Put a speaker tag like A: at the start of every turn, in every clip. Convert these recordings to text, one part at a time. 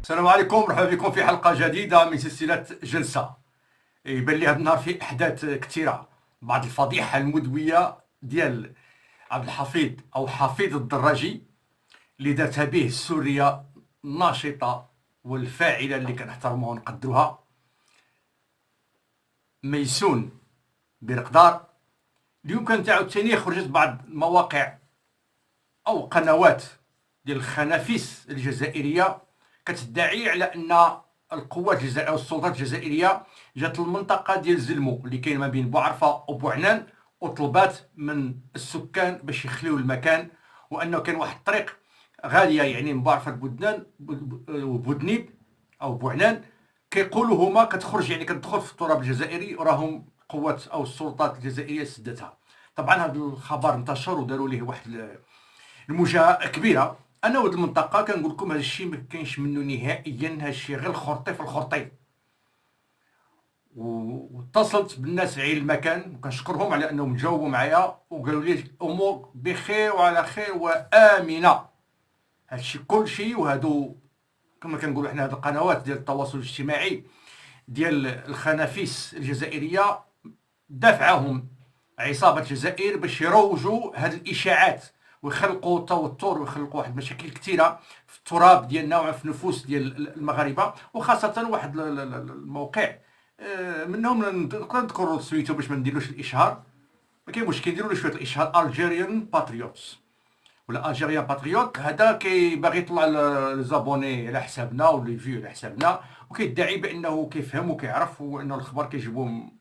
A: السلام عليكم، مرحبا بكم في حلقة جديدة من سلسلة جلسة. يبان لي هذا النهار في أحداث كثيرة، بعض الفضيحة المدوية ديال عبد الحفيظ أو حفيظ الدراجي اللي دارتها به السورية الناشطة والفاعلة اللي كنحترموها ونقدروها ميسون برقدار. اليوم كانت عاوتاني خرجت بعض المواقع أو قنوات ديال الخنافيس الجزائرية كتدعي على ان القوات الجزائريه او السلطات الجزائريه جات للمنطقه ديال زلمو اللي كاين ما بين بوعرفه وبوعنان، وطلبات من السكان باش يخليو المكان، وانه كان واحد الطريق غاليه يعني من بوعرفه لبودنان وبودنيب او بوعنان كيقولوا هما كتخرج يعني كتدخل في التراب الجزائري، وراهم القوات او السلطات الجزائريه سدتها. طبعا هذا الخبر انتشر وداروا ليه واحد المواجهه كبيره. انا ولد المنطقه كنقول لكم هذا الشيء ما كاينش منه نهائيا، هذا الشيء غير خرطي في الخرطي. واتصلت بالناس على المكان وكنشكرهم على انهم جاوبوا معايا وقالوا لي الامور بخير وعلى خير وامنه. هذا الشيء كل شيء، وهادو كما كنقولوا حنا هاد القنوات ديال التواصل الاجتماعي ديال الخنافيس الجزائريه دافعهم عصابه الجزائر باش يروجوا هاد الاشاعات ويخلقوا توتر ويخلقوا واحد المشاكل كثيره في التراب ديالنا وفي نفوس ديال المغاربه، وخاصه واحد الموقع منهم نقدر نذكروا سميتو باش ما نديروش الاشهار، ما كاين مشكل نديروا له شويه الاشهار، الجيريان باتريوتس ولا الجيريان باتريوت. هذا باغي يطلع ليزابوني على حسابنا ولي فيو على حسابنا، وكيدعي بانه كيفهم وكيعرف وانه الخبر كيجيبوه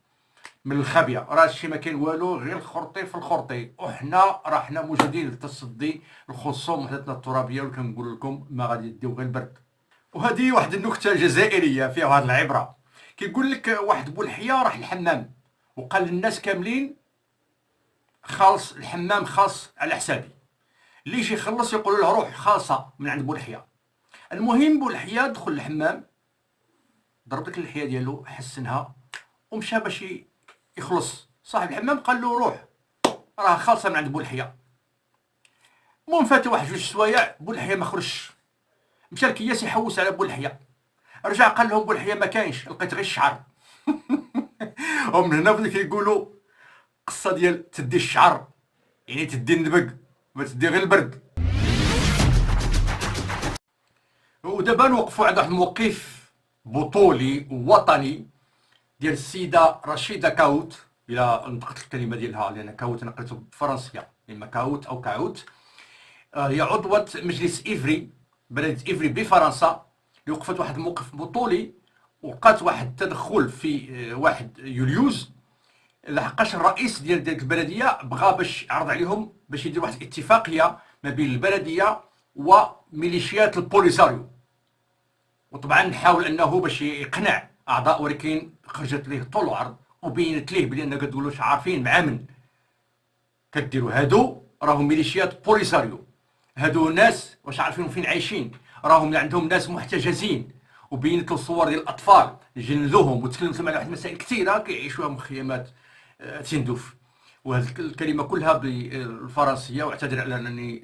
A: من الخبيه. راه هادشي ما كاين والو، غير الخرطي في الخرطي، وحنا راه حنا موجودين للتصدي لخصوم وحدتنا الترابيه، وكنقول لكم ما غادي يديو غير البرد. وهذه واحد النكته جزائريه فيها واحد العبره. كيقول لك واحد بولحيه راح الحمام وقال للناس كاملين خالص الحمام خاص على حسابي، اللي يجي يخلص يقولوا له روح خاصه من عند بولحيه. المهم بولحيه دخل الحمام، ضرب ديك اللحيه ديالو حسنها ومشى باش يخلص. صاحب الحمام قال له روح راه خالصه من عند بولحيه. المهم فاتوا واحد جوج سوايع بولحيه ما خرجش، مشى الكياس يحوس على بولحيه، رجع قال لهم بولحيه ما كاينش، لقيت غير الشعر. ومن هنا بداو كيقولوا قصه ديال تدي الشعر يعني تدي النبق ما تدي غير البرد. ودابا نوقفوا عند واحد الموقف بطولي ووطني ديال السيده رشيده كاوت، الى نطقت الكلمه ديالها لان كاوت انا قريته بالفرنسيه، اما كاوت او كاوت. هي عضوه مجلس افري، بلديه افري بفرنسا، اللي وقفت واحد الموقف بطولي ولقات واحد التدخل في 1 يوليوز، لحقاش الرئيس ديال ديك البلديه بغى باش عرض عليهم باش يدير واحد الاتفاقيه ما بين البلديه وميليشيات البوليساريو. وطبعا حاول انه باش يقنع اعضاء، ولكن خرجت ليه طول العرض وبينت ليه بلي انه كتقولوش عارفين مع من كديروا. هادو راهم ميليشيات بوليساريو، هادو ناس واش عارفين فين عايشين، راهم عندهم ناس محتجزين، وبينت له صور ديال الاطفال جلدوهم، وتكلمت على واحد المسائل كثيره كيعيشوها مخيمات تندوف. وهذه الكلمه كلها بالفرنسيه، واعتذر على انني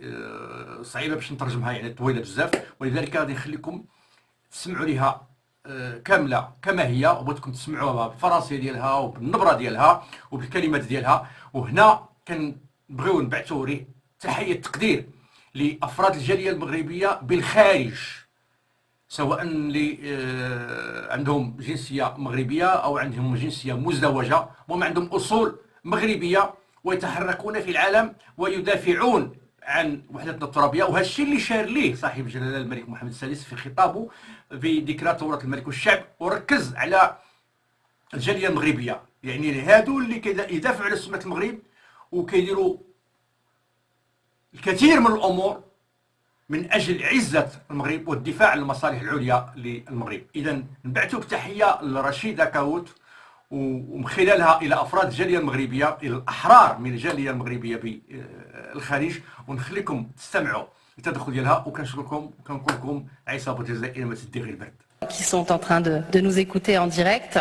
A: صعيبه باش نترجمها يعني طويله بزاف، ولذلك غادي نخليكم تسمعوا ليها كامله كما هي، وبغيتكم تسمعوها بالفرنسيه ديالها وبالنبره ديالها وبالكلمات ديالها. وهنا كنبغيو نبعثوا تحيه تقدير لافراد الجاليه المغربيه بالخارج، سواء اللي عندهم جنسيه مغربيه او عندهم جنسيه مزدوجه وما عندهم اصول مغربيه، ويتحركون في العالم ويدافعون عن وحدتنا الترابيه. وهذا الشيء اللي شار ليه صاحب جلاله الملك محمد السادس في خطابه بذكرى ثوره الملك والشعب، وركز على الجاليه المغربيه، يعني هادو اللي يدافعوا على سمعه المغرب وكيديروا الكثير من الامور من اجل عزه المغرب والدفاع عن المصالح العليا للمغرب. اذا نبعثوا بتحيه لرشيده كاوت ومن خلالها الى افراد الجاليه المغربيه، الى الاحرار من الجاليه المغربيه بالخارج، ونخليكم تستمعوا للتدخل ديالها، وكنشكركم وكنقول لكم عصابه الجزائر ما تدي غير البرد.
B: Qui sont en train de nous écouter en direct.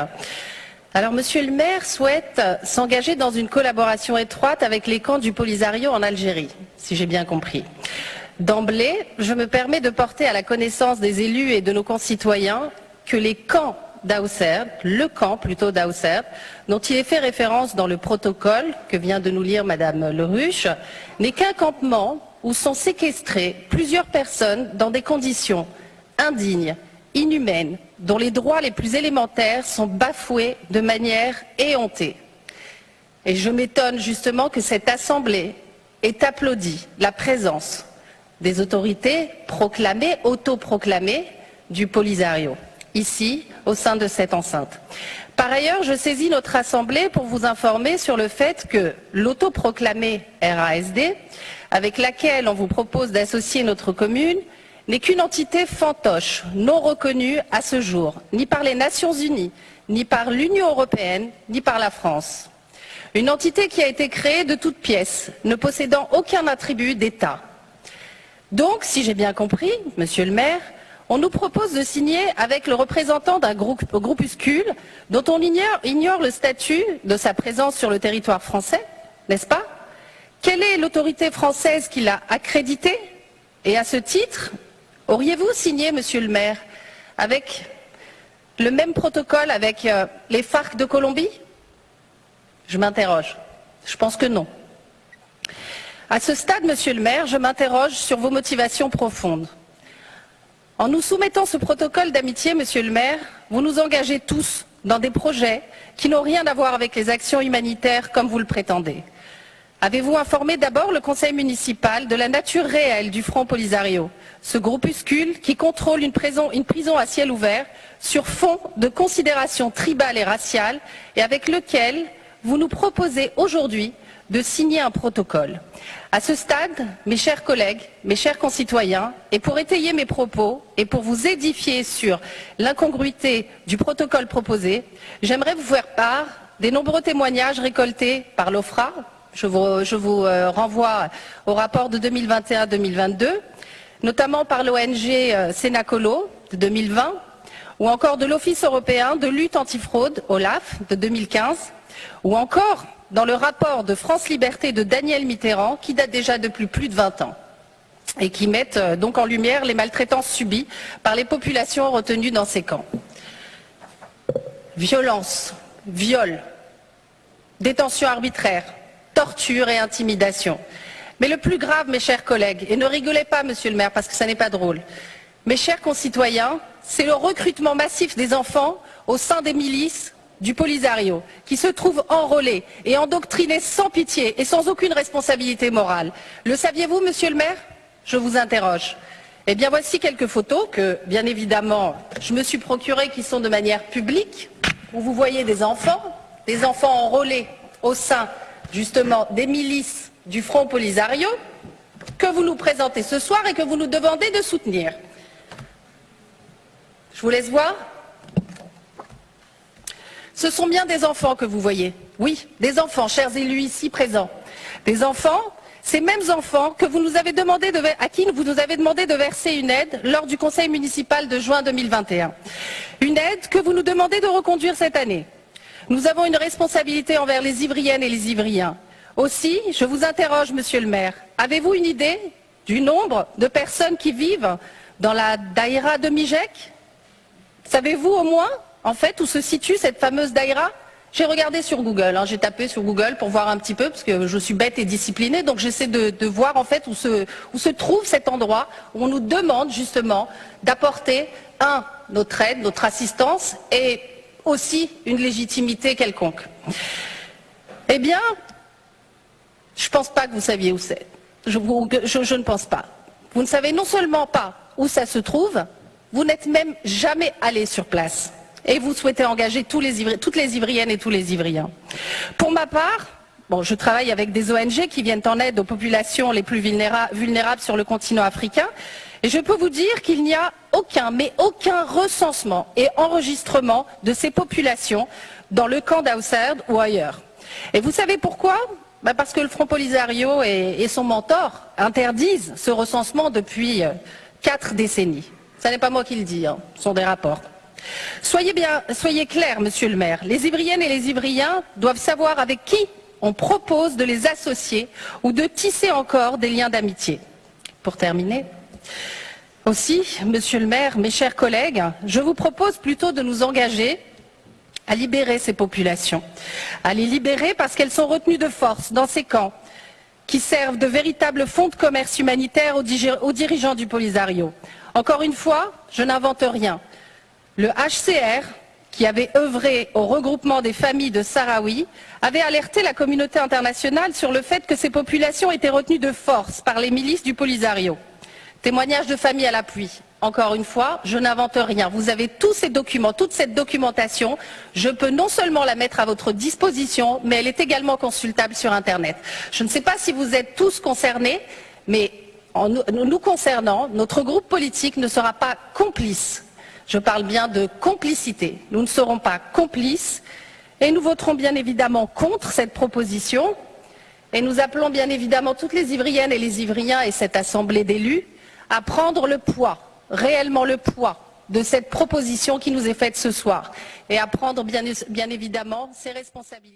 B: Alors, Monsieur le maire souhaite s'engager dans une collaboration étroite avec les camps du Polisario en Algérie, si j'ai bien compris. D'emblée, je me permets de porter à la connaissance des élus et de nos concitoyens que les camps d'Auxerre, le camp plutôt d'Auxerre, dont il est fait référence dans le protocole que vient de nous lire Madame Leruche, n'est qu'un campement où sont séquestrées plusieurs personnes dans des conditions indignes, inhumaines, dont les droits les plus élémentaires sont bafoués de manière éhontée. Et je m'étonne justement que cette Assemblée ait applaudi la présence des autorités proclamées, autoproclamées, du Polisario, ici, au sein de cette enceinte. Par ailleurs, je saisis notre Assemblée pour vous informer sur le fait que l'autoproclamée RASD, avec laquelle on vous propose d'associer notre commune, n'est qu'une entité fantoche, non reconnue à ce jour, ni par les Nations Unies, ni par l'Union européenne, ni par la France. Une entité qui a été créée de toutes pièces, ne possédant aucun attribut d'État. Donc, si j'ai bien compris, Monsieur le maire, on nous propose de signer avec le représentant d'un groupuscule dont on ignore le statut de sa présence sur le territoire français, n'est-ce pas? Quelle est l'autorité française qui l'a accrédité? Et à ce titre, auriez-vous signé, Monsieur le maire, avec le même protocole avec les FARC de Colombie? Je m'interroge. Je pense que non. À ce stade, Monsieur le maire, je m'interroge sur vos motivations profondes. En nous soumettant ce protocole d'amitié, Monsieur le maire, vous nous engagez tous dans des projets qui n'ont rien à voir avec les actions humanitaires comme vous le prétendez. Avez-vous informé d'abord le conseil municipal de la nature réelle du Front Polisario, ce groupuscule qui contrôle une prison à ciel ouvert sur fond de considérations tribales et raciales et avec lequel vous nous proposez aujourd'hui de signer un protocole. À ce stade, mes chers collègues, mes chers concitoyens, et pour étayer mes propos et pour vous édifier sur l'incongruité du protocole proposé, j'aimerais vous faire part des nombreux témoignages récoltés par l'OFRA. Je vous renvoie au rapport de 2021-2022, notamment par l'ONG Sénacolo de 2020, ou encore de l'Office européen de lutte antifraude, OLAF, de 2015, ou encore dans le rapport de France Liberté de Daniel Mitterrand, qui date déjà depuis plus de 20 ans, et qui mettent donc en lumière les maltraitances subies par les populations retenues dans ces camps. Violence, viol, détention arbitraire, torture et intimidation. Mais le plus grave, mes chers collègues, et ne rigolez pas, Monsieur le maire, parce que ça n'est pas drôle, mes chers concitoyens, c'est le recrutement massif des enfants au sein des milices du Polisario, qui se trouvent enrôlés et endoctrinés sans pitié et sans aucune responsabilité morale. Le saviez-vous, Monsieur le maire? Je vous interroge. Eh bien, voici quelques photos que, bien évidemment, je me suis procurées qui sont de manière publique, où vous voyez des enfants enrôlés au sein, justement, des milices du Front Polisario, que vous nous présentez ce soir et que vous nous demandez de soutenir. Je vous laisse voir. Ce sont bien des enfants que vous voyez. Oui, des enfants, chers élus ici présents. Des enfants, ces mêmes enfants que vous nous avez demandé à qui vous nous avez demandé de verser une aide lors du conseil municipal de juin 2021. Une aide que vous nous demandez de reconduire cette année. Nous avons une responsabilité envers les Ivriennes et les Ivriens. Aussi, je vous interroge, Monsieur le maire, avez-vous une idée du nombre de personnes qui vivent dans la daïra de Mijek? Savez-vous au moins en fait, où se situe cette fameuse daïra? J'ai regardé sur Google, j'ai tapé sur Google pour voir un petit peu, parce que je suis bête et disciplinée, donc j'essaie de voir en fait où se trouve cet endroit où on nous demande justement d'apporter, notre aide, notre assistance, et aussi une légitimité quelconque. Eh bien, je ne pense pas que vous saviez où c'est. Je ne pense pas. Vous ne savez non seulement pas où ça se trouve, vous n'êtes même jamais allé sur place. Et vous souhaitez engager toutes les Ivriennes et tous les Ivriens. Pour ma part, je travaille avec des ONG qui viennent en aide aux populations les plus vulnérables sur le continent africain, et je peux vous dire qu'il n'y a aucun recensement et enregistrement de ces populations dans le camp d'Auxerre ou ailleurs. Et vous savez pourquoi? Parce que le Front Polisario et son mentor interdisent ce recensement depuis 4 décennies. Ce n'est pas moi qui le dis, ce sont des rapports. Soyez clair, Monsieur le maire, les Ivriennes et les Ivriens doivent savoir avec qui on propose de les associer ou de tisser encore des liens d'amitié. pour terminer. Aussi, Monsieur le maire, mes chers collègues, je vous propose plutôt de nous engager à libérer ces populations, à les libérer parce qu'elles sont retenues de force dans ces camps qui servent de véritables fonds de commerce humanitaire aux dirigeants du Polisario. Encore une fois, je n'invente rien. Le HCR, qui avait œuvré au regroupement des familles de Sahraouis, avait alerté la communauté internationale sur le fait que ces populations étaient retenues de force par les milices du Polisario. Témoignages de familles à l'appui. Encore une fois, je n'invente rien. Vous avez tous ces documents, toute cette documentation. Je peux non seulement la mettre à votre disposition, mais elle est également consultable sur Internet. Je ne sais pas si vous êtes tous concernés, mais en nous concernant, notre groupe politique ne sera pas complice. Je parle bien de complicité. Nous ne serons pas complices et nous voterons bien évidemment contre cette proposition. Et nous appelons bien évidemment toutes les Ivriennes et les Ivriens et cette assemblée d'élus à prendre le poids, réellement le poids de cette proposition qui nous est faite ce soir et à prendre bien évidemment ses responsabilités.